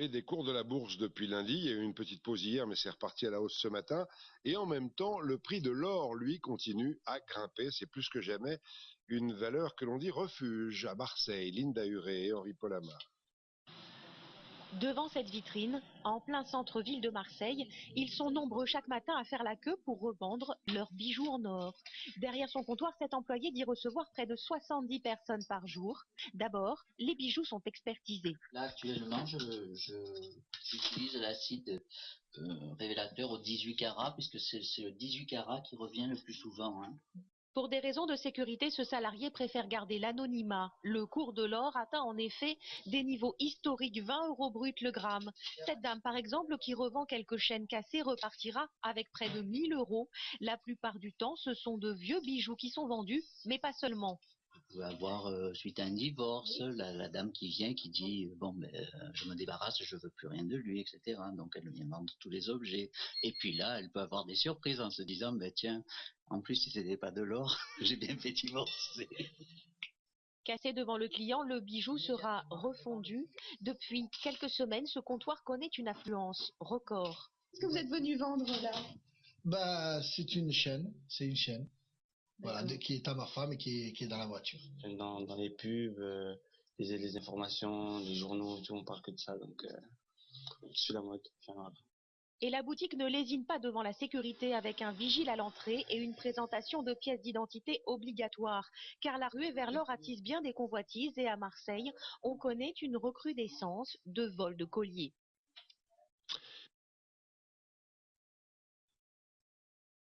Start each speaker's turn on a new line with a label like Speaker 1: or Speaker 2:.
Speaker 1: Et des cours de la bourse depuis lundi. Il y a eu une petite pause hier, mais c'est reparti à la hausse ce matin. Et en même temps, le prix de l'or, lui, continue à grimper. C'est plus que jamais une valeur que l'on dit refuge à Marseille. Linda Huré et Henri Polama.
Speaker 2: Devant cette vitrine, en plein centre-ville de Marseille, ils sont nombreux chaque matin à faire la queue pour revendre leurs bijoux en or. Derrière son comptoir, cet employé dit recevoir près de 70 personnes par jour. D'abord, les bijoux sont expertisés.
Speaker 3: Là, actuellement, j'utilise l'acide révélateur au 18 carats, puisque c'est le 18 carats qui revient le plus souvent. Hein.
Speaker 2: Pour des raisons de sécurité, ce salarié préfère garder l'anonymat. Le cours de l'or atteint en effet des niveaux historiques, 20 € brut le gramme. Cette dame, par exemple, qui revend quelques chaînes cassées, repartira avec près de 1000 €. La plupart du temps, ce sont de vieux bijoux qui sont vendus, mais pas seulement.
Speaker 3: Vous pouvez avoir, suite à un divorce, la dame qui vient, qui dit bon, je me débarrasse, je veux plus rien de lui, etc. Donc elle vient vendre tous les objets. Et puis là, elle peut avoir des surprises en se disant tiens, en plus si c'était pas de l'or, j'ai bien fait divorcer.
Speaker 2: Cassé devant le client, le bijou sera refondu. Depuis quelques semaines, ce comptoir connaît une affluence record.
Speaker 4: Qu'est-ce que vous êtes venu vendre là?
Speaker 5: C'est une chaîne. Voilà, qui est à ma femme et qui est dans la voiture.
Speaker 6: Dans les pubs, les informations, les journaux et tout, on parle que de ça, donc je suis la mode. Enfin, voilà.
Speaker 2: Et la boutique ne lésine pas devant la sécurité avec un vigile à l'entrée et une présentation de pièces d'identité obligatoire. Car la ruée vers l'or attise bien des convoitises et à Marseille, on connaît une recrudescence de vols de colliers.